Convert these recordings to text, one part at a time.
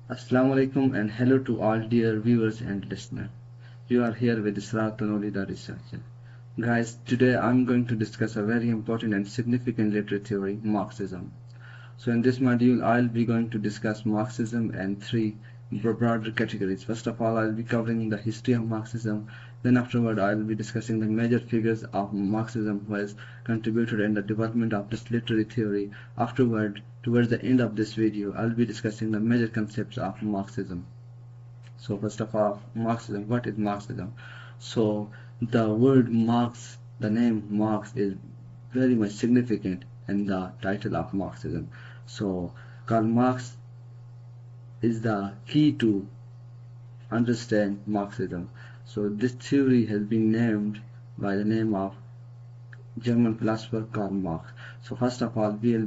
Assalamu alaikum and hello to all dear viewers and listeners. You are here with Isra Tanoli, the researcher. Guys, today I'm going to discuss a very important and significant literary theory, Marxism. So in this module, I'll be going to discuss Marxism and three broader categories. First of all, I'll be covering the history of Marxism. Then afterward, I'll be discussing the major figures of Marxism who has contributed in the development of this literary theory. Afterward, towards the end of this video, I'll be discussing the major concepts of Marxism. So first of all, Marxism. What is Marxism? So the word Marx, the name Marx is very much significant in the title of Marxism. So Karl Marx is the key to understand Marxism. So this theory has been named by the name of German philosopher Karl Marx. So first of all, we will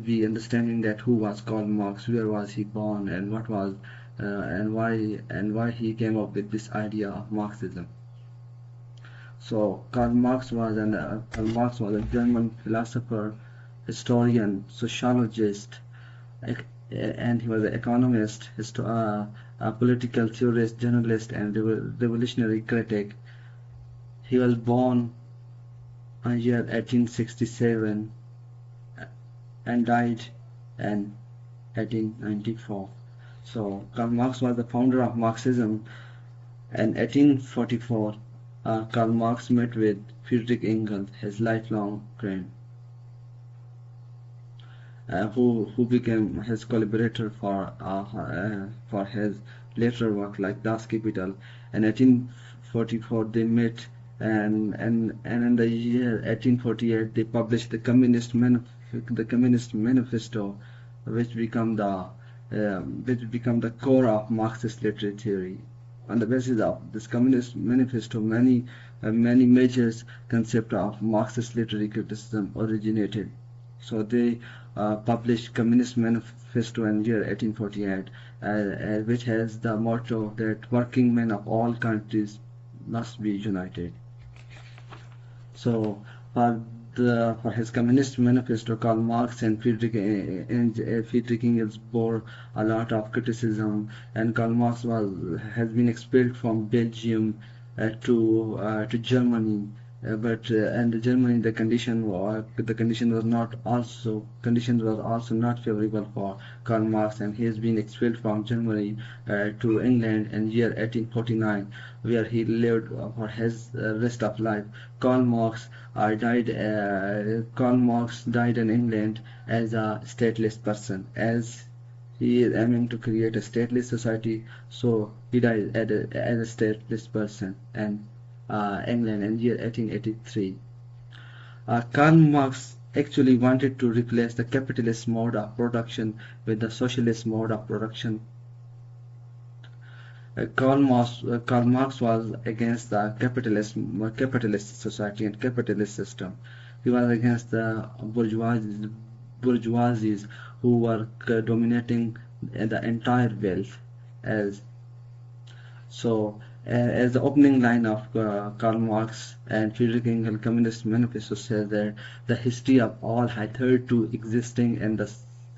be understanding that who was Karl Marx, where was he born, and what was and why he came up with this idea of Marxism. So Karl Marx was a German philosopher, historian, sociologist, and he was an economist, a political theorist, journalist, and revolutionary critic. He was born in the year 1867 and died in 1894. So Karl Marx was the founder of Marxism. In 1844, Karl Marx met with Friedrich Engels, his lifelong friend, who became his collaborator for his later work like Das Kapital. In 1844, they met, and in the year 1848, they published the Communist Manifesto, which become the core of Marxist literary theory. On the basis of this Communist Manifesto, many major concepts of Marxist literary criticism originated. So they published Communist Manifesto in year 1848, which has the motto that working men of all countries must be united. So for his Communist Manifesto, Karl Marx and Friedrich Engels bore a lot of criticism, and Karl Marx has been expelled from Belgium to Germany. But in Germany, the conditions were also not favorable for Karl Marx, and he has been expelled from Germany to England in year 1849, where he lived for his rest of life. Karl Marx died in England as a stateless person, as he is aiming to create a stateless society. So he died as a stateless person and England in year 1883. Karl Marx actually wanted to replace the capitalist mode of production with the socialist mode of production. Karl Marx was against the capitalist society and capitalist system. He was against the bourgeoisies who were dominating the entire wealth. As the opening line of Karl Marx and Friedrich Engels' Communist Manifesto says that the history of all hitherto existing and the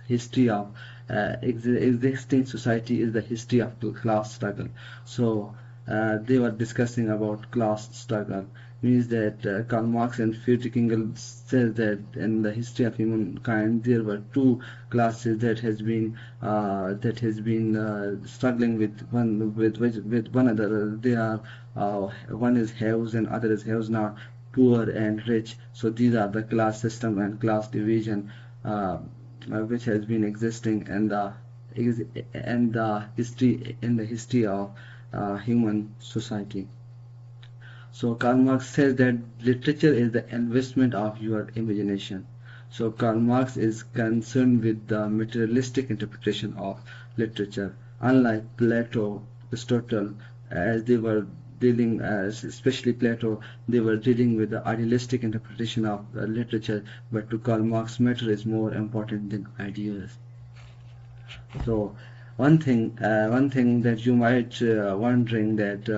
history of existing society is the history of class struggle. So they were discussing about class struggle. Means that Karl Marx and Friedrich Engels says that in the history of humankind there were two classes that has been struggling with one another. They are one is haves and other is haves not, poor and rich. So these are the class system and class division which has been existing in the history of human society. So Karl Marx says that literature is the investment of your imagination. So Karl Marx is concerned with the materialistic interpretation of literature. Unlike Plato, Aristotle, as they were dealing, especially Plato, they were dealing with the idealistic interpretation of literature. But to Karl Marx, matter is more important than ideas. So one thing that you might wondering that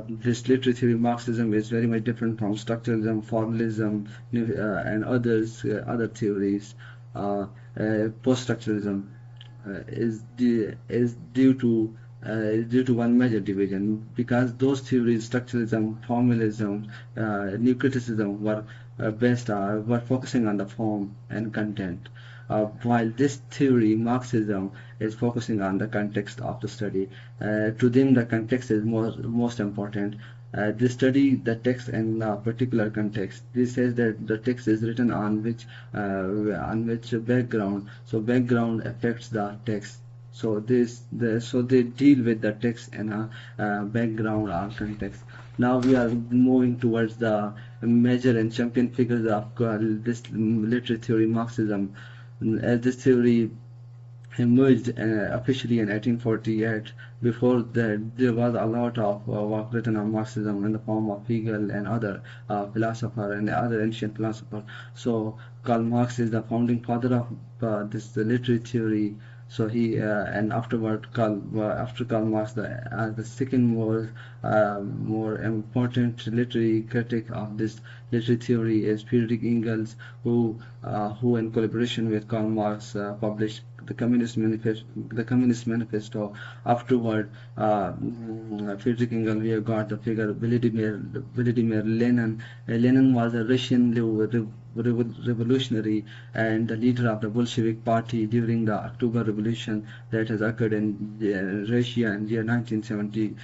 this literary theory Marxism is very much different from structuralism, formalism, and other theories, post-structuralism. is due to one major division, because those theories, structuralism, formalism, new criticism, were focusing on the form and content, while this theory, Marxism, is focusing on the context of the study. To them, the context is most important. They study the text in a particular context. This says that the text is written on which background. So background affects the text. So they deal with the text in a background or context. Now we are moving towards the major and champion figures of this literary theory, Marxism. As this theory emerged officially in 1848. Before that, there was a lot of work written on Marxism in the form of Hegel and other philosophers and other ancient philosophers. So Karl Marx is the founding father of this literary theory. So he and afterward, after Karl Marx, the second more important literary critic of this literary theory is Friedrich Engels, who in collaboration with Karl Marx published the Communist Manifesto. Afterward, Friedrich Engels, we have got the figure Vladimir Lenin. Lenin was a Russian revolutionary and the leader of the Bolshevik Party during the October Revolution that has occurred in Russia in the year 1917.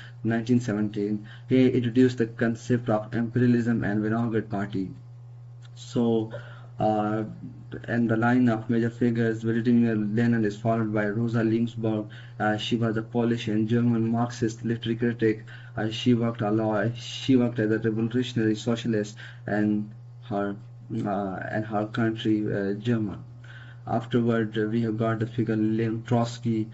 He introduced the concept of imperialism and Vinogradov Party. So, and the line of major figures, Vladimir Lenin is followed by Rosa Luxemburg. She was a Polish and German Marxist literary critic. She worked as a revolutionary socialist and her country, German. Afterward, we have got the figure Leon Trotsky.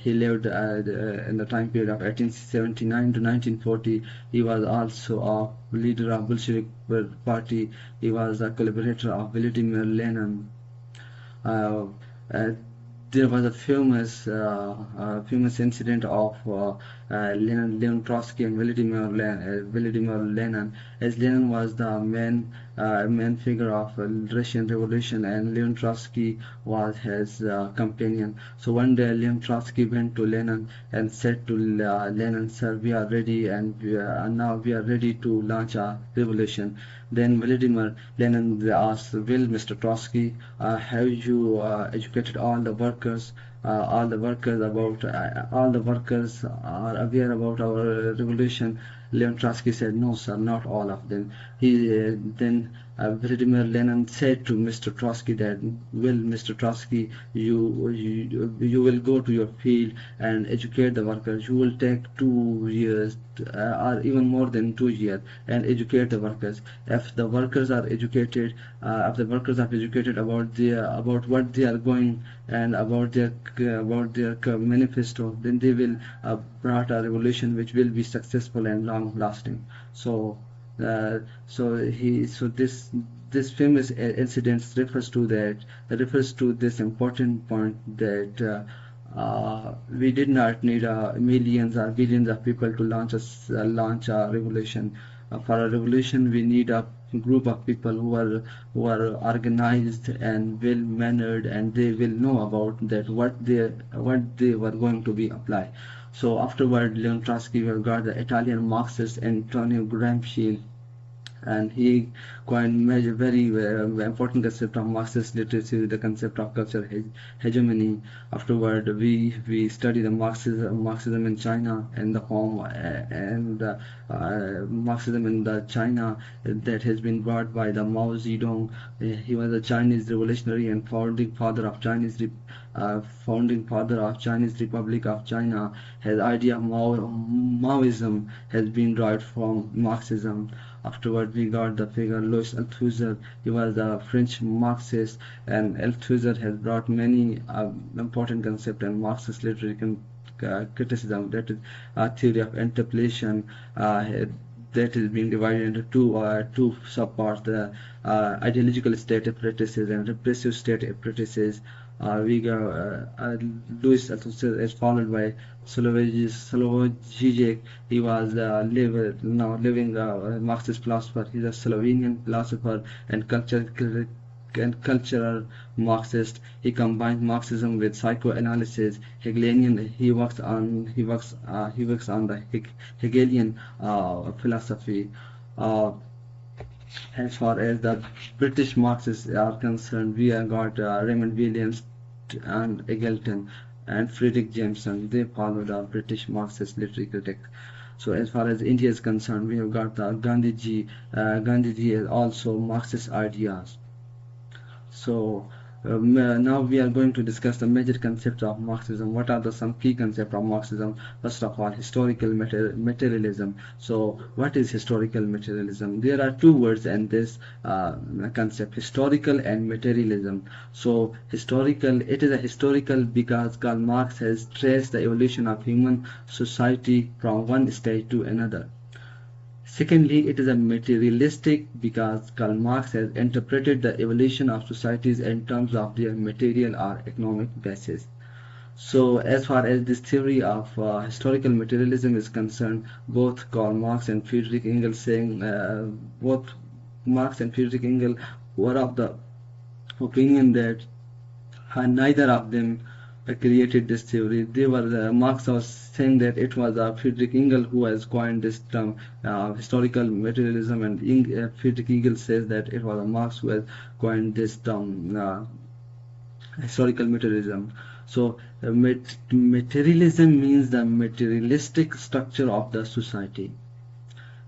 He lived in the time period of 1879 to 1940. He was also a leader of Bolshevik Party. He was a collaborator of Vladimir Lenin. There was a famous incident of Leon Trotsky and Vladimir Lenin, as Lenin was the main figure of Russian Revolution and Leon Trotsky was his companion. So one day Leon Trotsky went to Lenin and said to Lenin, "Sir, we are ready and now we are ready to launch a revolution." Then Vladimir Lenin asked, "Will Mr. Trotsky, have you educated all the workers? All the workers are aware about our revolution?" Leon Trotsky said, "No, sir, not all of them." Then Vladimir Lenin said to Mr. Trotsky that, "Well, Mr. Trotsky, you will go to your field and educate the workers. You will take 2 years or even more than 2 years and educate the workers. If the workers are educated, about what they are going and about their manifesto, then they will brought a revolution which will be successful and long lasting." So this famous incident refers to this important point that we did not need millions or billions of people to launch a revolution. For a revolution, we need a group of people who are organized and well mannered, and they will know about that what they were going to be applied. So afterward, Leon Trotsky got the Italian Marxist Antonio Gramsci, and he coined very important concept of Marxist literacy, the concept of cultural hegemony. Afterward, we study the Marxism in China and the form and Marxism in the China that has been brought by the Mao Zedong. He was a Chinese revolutionary and founding father of Chinese Republic of China. His idea of Maoism has been derived from Marxism. Afterward, we got the figure Louis Altussuer. He was a French Marxist, and Altussuer has brought many important concepts in Marxist literary criticism. That is a theory of interpellation that is being divided into two subparts: the ideological state apparatuses and repressive state apparatuses. We got Louis Altussuer is followed by Slavoj Žižek. He was living Marxist philosopher. He's a Slovenian philosopher and cultural and cultural Marxist. He combined Marxism with psychoanalysis. Hegelian. He works on the Hegelian philosophy. Uh, as far as the British Marxists are concerned, we have got Raymond Williams and Eggleton and Friedrich Jameson. They follow the British Marxist literary critic. So as far as India is concerned, we have got the Gandhiji. Gandhiji has also Marxist ideas. So now we are going to discuss the major concepts of Marxism. What are the some key concepts of Marxism? First of all, historical materialism. So what is historical materialism? There are two words in this concept: historical and materialism. So historical, it is a historical because Karl Marx has traced the evolution of human society from one stage to another. Secondly, it is a materialistic because Karl Marx has interpreted the evolution of societies in terms of their material or economic basis. So as far as this theory of historical materialism is concerned, both Karl Marx and Friedrich Engels both Marx and Friedrich Engels were of the opinion that neither of them created this theory. They were Marx was saying that it was Friedrich Engels who has coined this term historical materialism, and Friedrich Engels says that it was Marx who has coined this term historical materialism. So materialism means the materialistic structure of the society.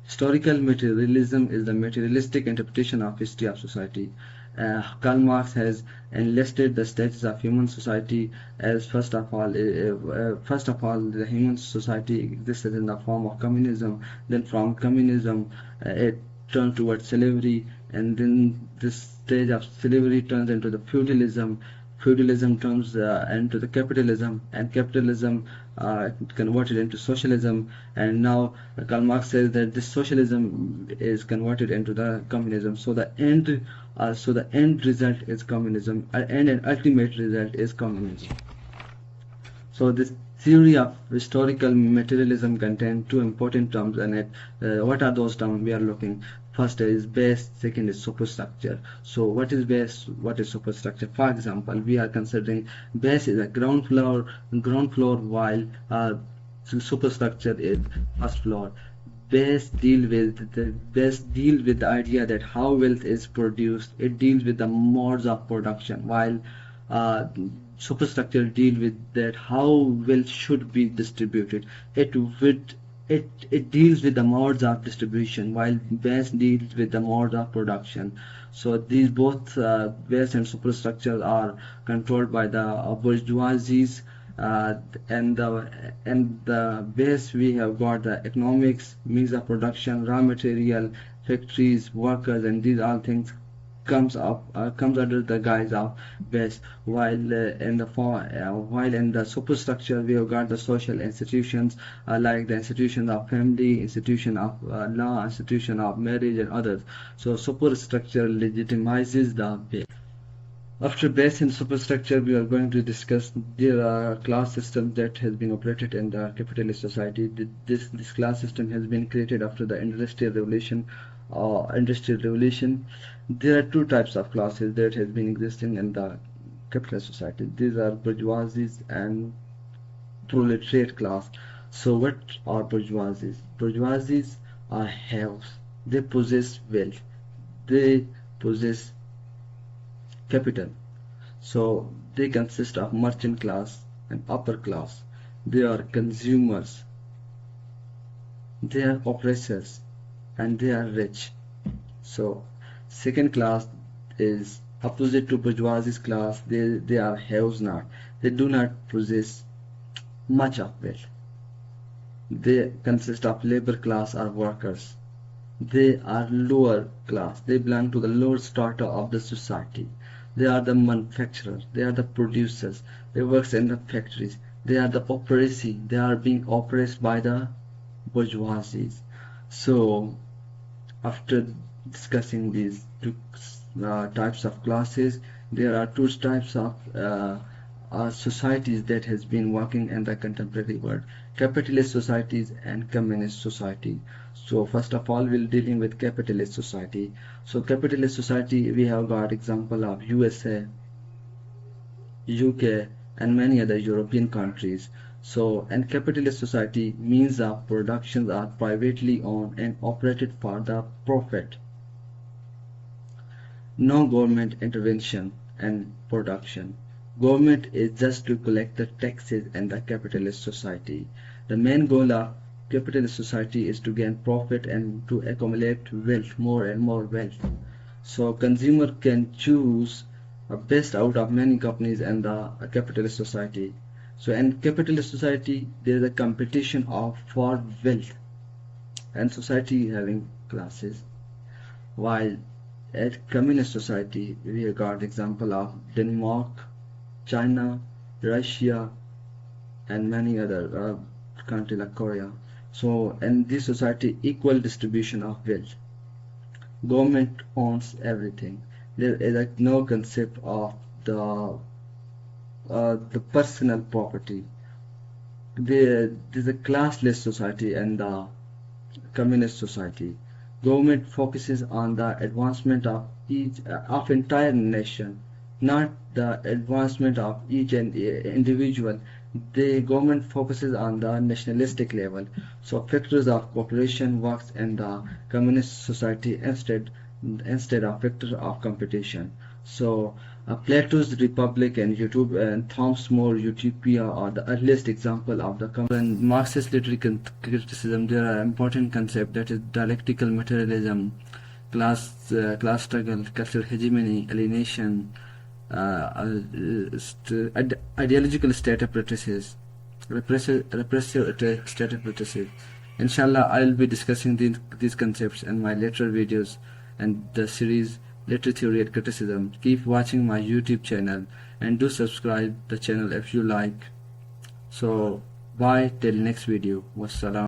Historical materialism is the materialistic interpretation of history of society. Karl Marx has enlisted the status of human society as first of all, the human society existed in the form of communism. Then from communism, it turned towards slavery, and then this stage of slavery turns into the feudalism. Feudalism turns into the capitalism, and capitalism converted into socialism, and now Karl Marx says that this socialism is converted into the communism. So the end result is communism, and an ultimate result is communism. So this theory of historical materialism contains two important terms in it. What are those terms we are looking? First is base, second is superstructure. So what is base, what is superstructure? For example, we are considering base is a ground floor, while superstructure is first floor. Base deal with the idea that how wealth is produced. It deals with the modes of production, while superstructure deal with that how wealth should be distributed. It deals with the modes of distribution, while base deals with the modes of production. So these both base and superstructure are controlled by the bourgeoisies. And the base, we have got the economics, means of production, raw material, factories, workers, and these all things comes under the guise of base, while in the superstructure we have got the social institutions, like the institution of family, institution of law, institution of marriage, and others. So superstructure legitimizes the base. After base and superstructure, we are going to discuss the class system that has been operated in the capitalist society. This class system has been created after the Industrial Revolution. There are two types of classes that has been existing in the capitalist society. These are bourgeoisies and proletariat class. So what are bourgeoisies? Bourgeoisies are haves. They possess wealth. They possess capital. So they consist of merchant class and upper class. They are consumers. They are oppressors, and they are rich. So second class is opposite to bourgeoisie class. They are haves not. They do not possess much of wealth. They consist of labor class or workers. They are lower class. They belong to the lower strata of the society. They are the manufacturers. They are the producers. They work in the factories. They are the oppressee. They are being oppressed by the bourgeoisies. So after discussing these two types of classes, there are two types of are societies that has been working in the contemporary world: capitalist societies and communist society. So first of all, we'll dealing with capitalist society. So capitalist society, we have got example of USA, UK, and many other European countries. So, and capitalist society means that productions are privately owned and operated for the profit. No government intervention and production. Government is just to collect the taxes in the capitalist society. The main goal of capitalist society is to gain profit and to accumulate wealth, more and more wealth. So consumer can choose a best out of many companies in the capitalist society. So in capitalist society, there is a competition of for wealth and society having classes. While at communist society, we have got example of Denmark, China, Russia, and many other countries like Korea. So in this society, equal distribution of wealth. Government owns everything. There is no concept of the personal property. There is a classless society and the communist society. Government focuses on the advancement of each of entire nation, not the advancement of each and individual. The government focuses on the nationalistic level. So factors of cooperation works in the communist society instead of factor of competition. So Plato's Republic and YouTube and Thomas More Utopia are the earliest example of the Marxist literary criticism. There are important concepts, that is dialectical materialism, class struggle, cultural hegemony, alienation, ideological state of practices, repressive state of practices. Inshallah, I will be discussing these concepts in my later videos and the series Literary Theory and Criticism. Keep watching my YouTube channel and do subscribe the channel if you like. So bye till next video. Wassalam.